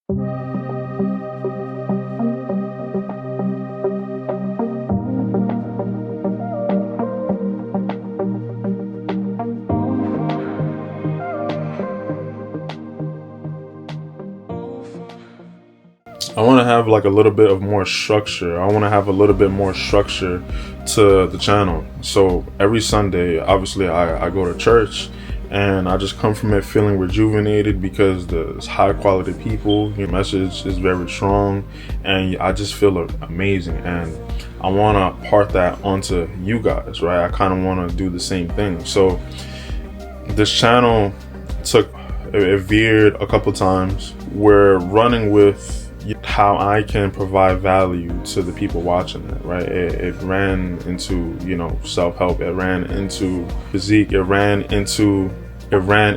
I want to have like a little bit of more structure. I want to have a little bit more structure to the channel. So every Sunday, obviously, I go to church, and I just come from it feeling rejuvenated because there's high quality people. Your message is very strong, and I just feel amazing. And I want to part that onto you guys, right? I kind of want to do the same thing. So this channel it veered a couple times. We're running with how I can provide value to the people watching it, right? It ran into, self-help. It ran into physique. It ran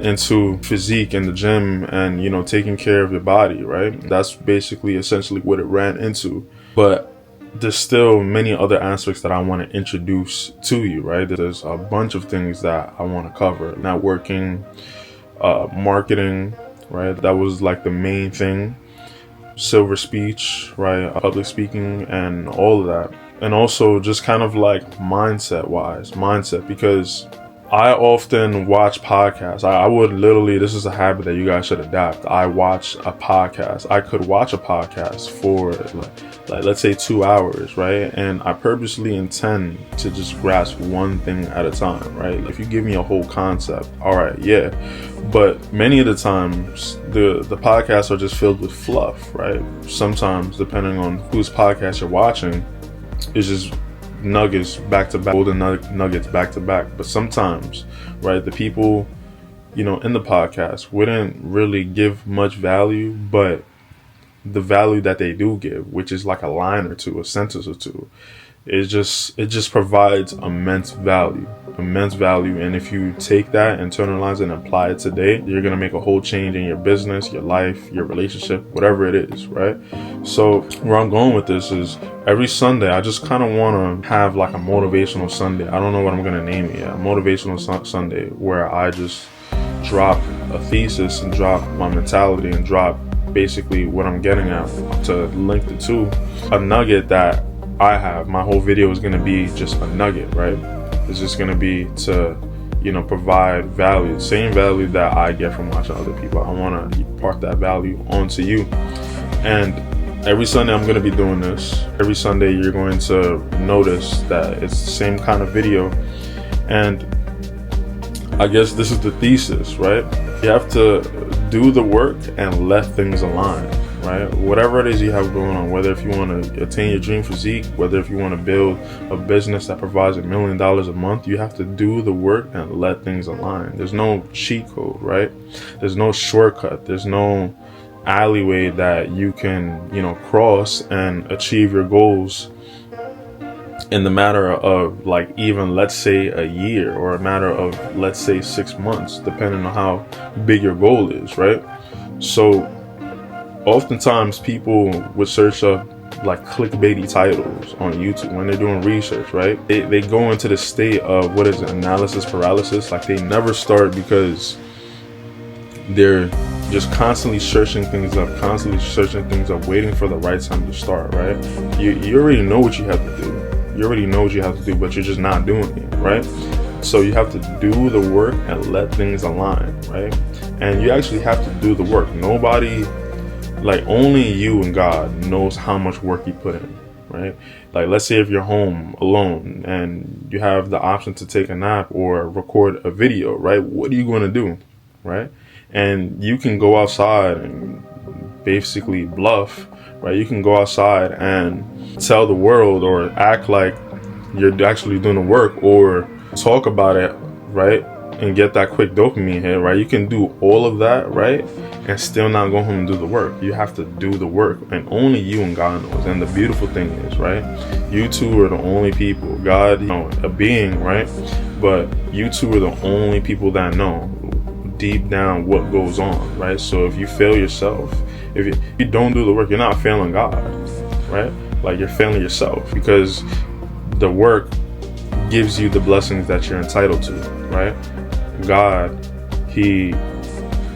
into physique in the gym and, taking care of your body, right? That's basically essentially what it ran into. But there's still many other aspects that I want to introduce to you, right? There's a bunch of things that I want to cover. Networking, marketing, right? That was like the main thing. Silver speech, right? Public speaking and all of that. And also just kind of like mindset, because I often watch podcasts. I would literally, this is a habit that you guys should adapt. I watch a podcast. I could watch a podcast for like let's say 2 hours, right? And I purposely intend to just grasp one thing at a time, right? If you give me a whole concept, all right, yeah. But many of the times, the podcasts are just filled with fluff, right? Sometimes, depending on whose podcast you're watching, it's just nuggets back to back, golden nuggets back to back. But sometimes, right, the people, in the podcast wouldn't really give much value, but the value that they do give, which is like a line or two, a sentence or two, it just provides immense value. And if you take that, internalize it, and apply it today, you're gonna make a whole change in your business, your life, your relationship, whatever it is, right? So where I'm going with this is every Sunday, I just kind of want to have like a motivational Sunday. I don't know what I'm gonna name it yet. A motivational Sunday where I just drop a thesis and drop my mentality and drop basically what I'm getting at, to link the two. A nugget that I have, my whole video is going to be just a nugget, right? It's just going to be to, provide value, same value that I get from watching other people. I want to impart that value onto you. And every Sunday I'm going to be doing this. Every Sunday you're going to notice that it's the same kind of video. And I guess this is the thesis, right? You have to do the work and let things align, right? Whatever it is you have going on, whether if you want to attain your dream physique, whether if you want to build a business that provides $1 million a month, you have to do the work and let things align. There's no cheat code, right? There's no shortcut. There's no alleyway that you can, cross and achieve your goals in the matter of like even let's say a year, or a matter of let's say 6 months, depending on how big your goal is, right? So oftentimes people would search up like clickbaity titles on YouTube when they're doing research, right? They go into the state of what is it, analysis paralysis. Like they never start because they're just constantly searching things up, waiting for the right time to start, right? You already know what you have to do. But you're just not doing it, right? So you have to do the work and let things align, right? And you actually have to do the work. Nobody, like only you and God knows how much work you put in, right? Like let's say if you're home alone and you have the option to take a nap or record a video, right? What are you going to do, right? And you can go outside and basically bluff, right? You can go outside and tell the world or act like you're actually doing the work or talk about it, right? And get that quick dopamine hit, right? You can do all of that, right? And still not go home and do the work. You have to do the work, and only you and God knows. And the beautiful thing is, right? You two are the only people. God, a being, right? But you two are the only people that know deep down what goes on, right? So if you fail yourself, if you don't do the work, you're not failing God, right? Like you're failing yourself, because the work gives you the blessings that you're entitled to, right? God, he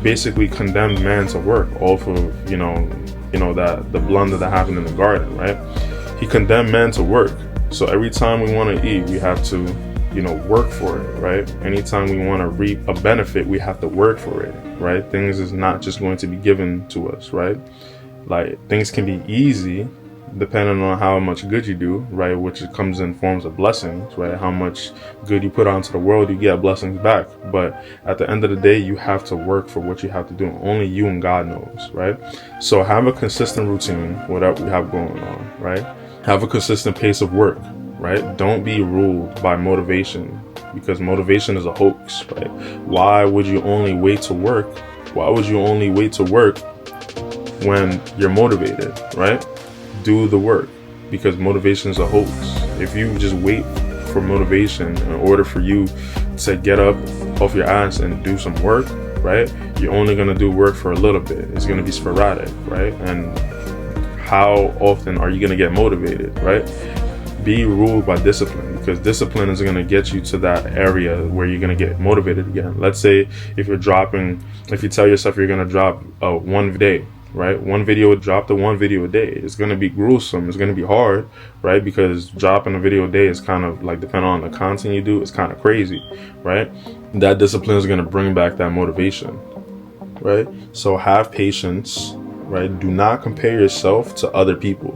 basically condemned man to work off of, that the blunder that happened in the garden, right? He condemned man to work. So every time we want to eat, we have to, work for it, right? Anytime we want to reap a benefit, we have to work for it, right? Things is not just going to be given to us, right? Like, things can be easy depending on how much good you do, right? Which comes in forms of blessings, right? How much good you put out into the world, you get blessings back. But at the end of the day, you have to work for what you have to do. Only you and God knows, right? So have a consistent routine, whatever you have going on, right? Have a consistent pace of work, right? Don't be ruled by motivation, because motivation is a hoax, right? Why would you only wait to work? Why would you only wait to work when you're motivated, right? Do the work, because motivation is a hoax. If you just wait for motivation in order for you to get up off your ass and do some work, right? You're only going to do work for a little bit. It's going to be sporadic, right? And how often are you going to get motivated, right? Be ruled by discipline, because discipline is going to get you to that area where you're going to get motivated again. Let's say if you tell yourself you're going to drop one day, right? Drop the one video a day. It's going to be gruesome. It's going to be hard, right? Because dropping a video a day is kind of like, depending on the content you do, it's kind of crazy, right? That discipline is going to bring back that motivation, right? So have patience, right? Do not compare yourself to other people.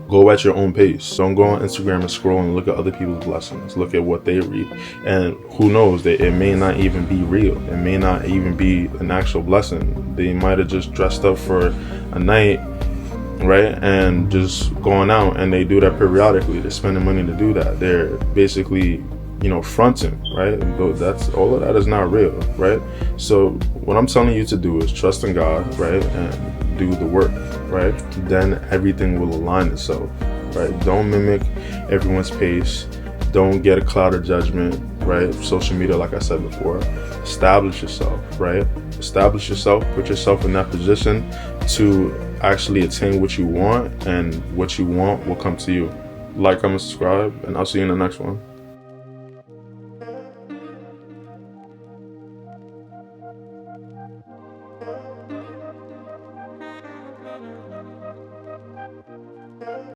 Go at your own pace. Don't go on Instagram and scroll and look at other people's blessings. Look at what they reap. And who knows, that it may not even be real. It may not even be an actual blessing. They might have just dressed up for a night, right? And just going out, and they do that periodically. They're spending money to do that. They're basically, fronting, right? That's all of that is not real, right? So what I'm telling you to do is trust in God, right? And do the work, right? Then everything will align itself, right? Don't mimic everyone's pace. Don't get a cloud of judgment, right? Social media, like I said before. Establish yourself, right? Establish yourself, put yourself in that position to actually attain what you want, and what you want will come to you. Like, comment, subscribe, and I'll see you in the next one.